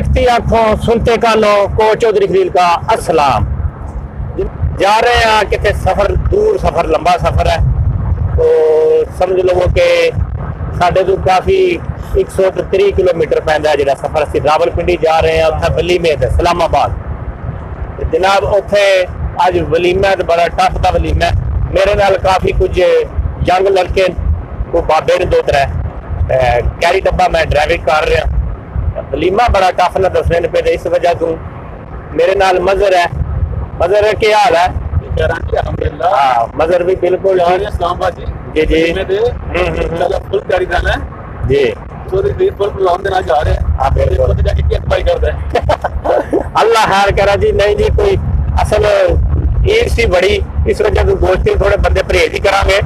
देखती आंखों सुनते कानों को चौधरी खलील का अस्सलाम। जा रहे हैं कितने सफर, दूर सफर, लंबा सफर है, तो समझ लो कि साढ़े तो काफ़ी 130 किलोमीटर पैंदा है जो सफर। असं रावलपिंडी जा रहे हैं, उत्थे वलीमे ते इस्लामाबाद जनाब। उत्थे अज वलीमा तो बड़ा टफ का वलीमा है। मेरे नाल काफ़ी कुछ यंग लड़के को बाबे ने 2-3 कैरी डब्बा मैं ड्राइविंग कर रहा। वलीमा बड़ा टफ ना दसने पे, इस वजह तू मेरे नाल मजर है। मजर है, क्या हाल है? हाँ, मजर भी बिल्कुल जी जी फुल तैयारी करना है जी। अल्लाह खैर करा जी। नहीं जी, कोई असल ईद सी बड़ी, इस वजह से गोश्ती थोड़े बंदे परहेज ही करांगे।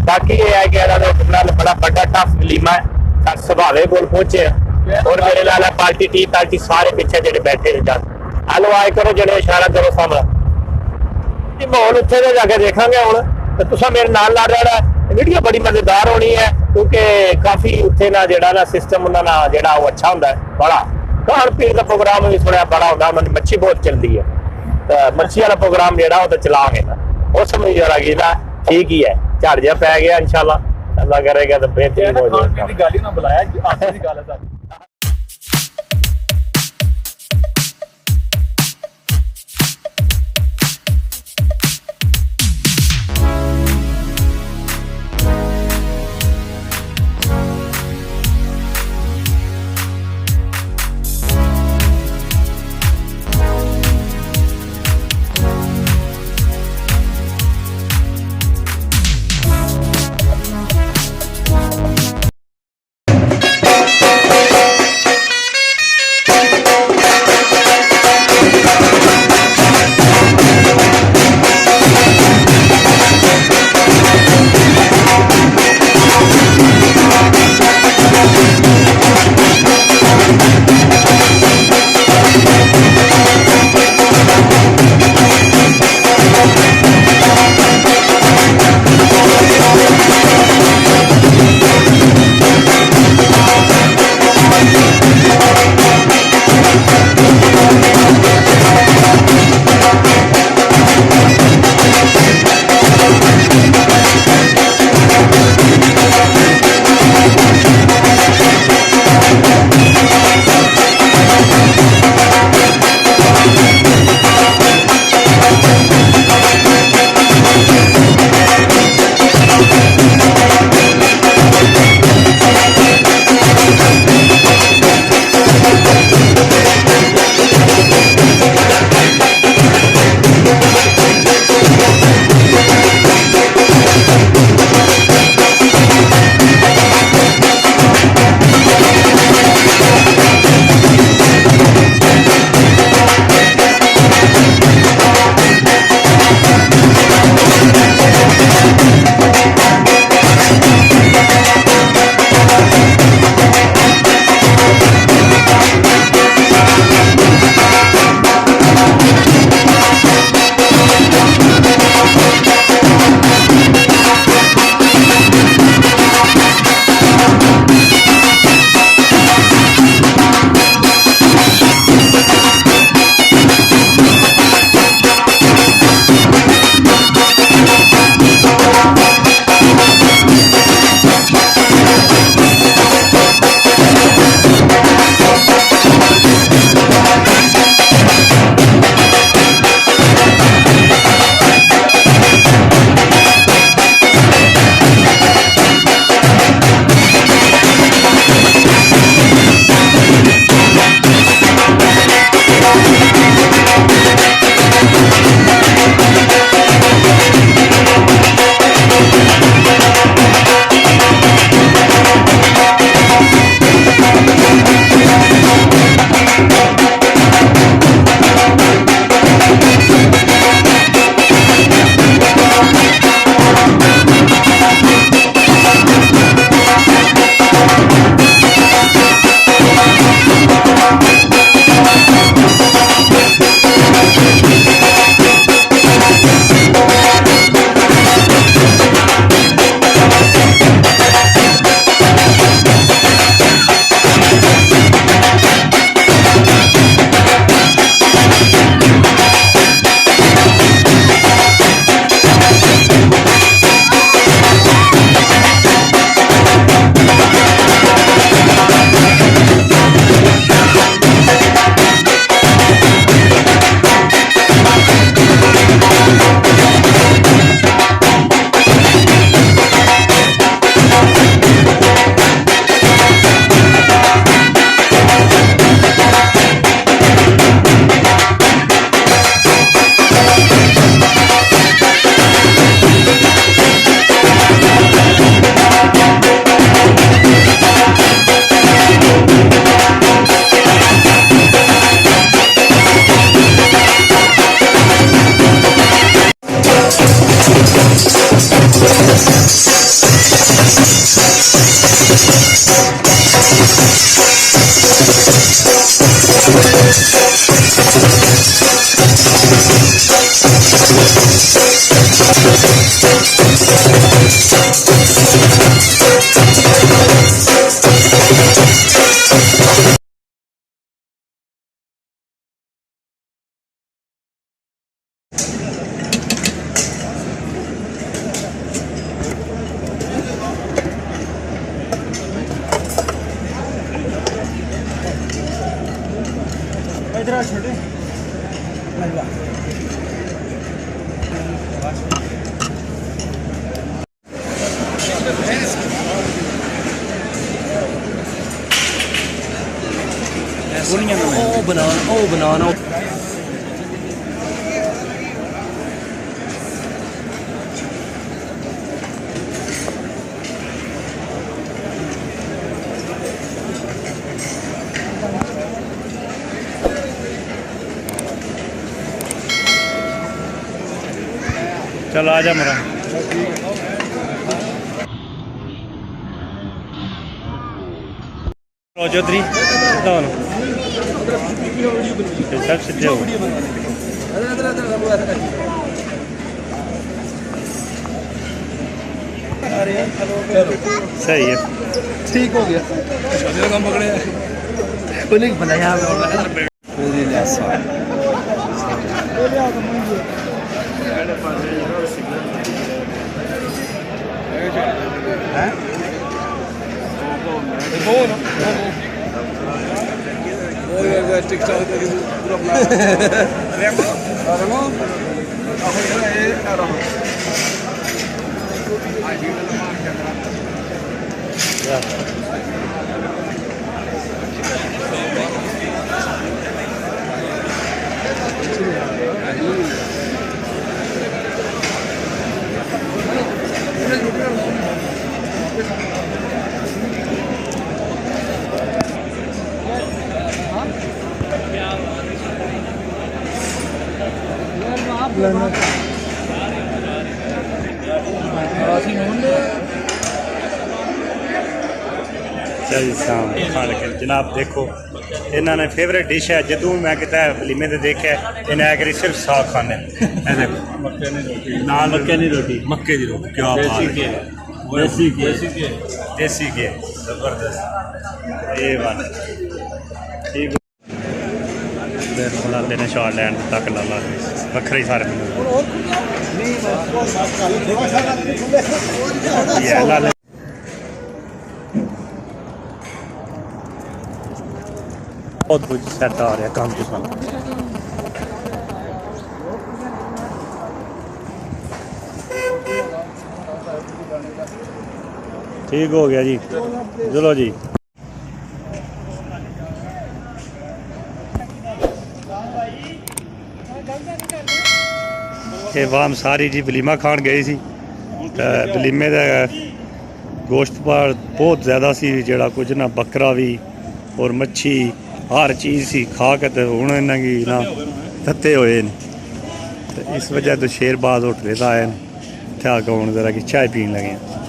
बाकी ये है कि बड़ा बड़ा टफ वलीमा है। सुभावे कोल पहुंचे और मेरे नाल पार्टी टी पार्टी सारे पीछे जेडे बैठे ने। हलो आए करो, जेडे इशारा करो सामने माहौल उत्थे जाके देखांगे। हुण ते तुसां मेरे नाल रहना। वीडियो बड़ी मजेदार होनी है क्योंकि काफी उत्थे ना जेड़ा ना सिस्टम उन्हां दा जेड़ा वो अच्छा हुंदा है। बड़ा खाण पीण का प्रोग्राम भी सुनिया बड़ा हुंदा। मच्छी बहुत चलती है, तो मच्छी वाला प्रोग्राम जेड़ा वो तो चलांगे ना, उस समझ जरा कि ना ठीक ही है। झड़ जा पै गया, इंशाल्लाह अल्लाह करेगा तो बेहतरीन हो जाएगा। इधर छोटे बनाना चलो आजा मरा चौधरी सब सीधे हो सही है ठीक हो गया काम पकड़े जनाब देखो इन्होंने फेवरेट डिश है जदों मैं किता वलीमे ते देखा इन्हें आकर सिर्फ साग खाने नाल मक्के की रोटी क्या देसी घी जबरदस्त ये बात ठीक लाले ने शॉट लैंड तक लाला वखरे सारे लाले बहुत कुछ सेट आ रहा है काम के साथ ठीक हो गया जी चलो जी ये वाम सारी जी वलीमा खान गई सी वलीमे का गोश्त पर बहुत ज़्यादा सी जड़ा कुछ ना बकरा भी और मच्छी हर चीज़ सी खा के तो हूँ इन्होंने ना थत्ते होए न इस वजह तो शेरबाज होटल आए इत्थे आके हूँ जरा कि चाय पीन लगे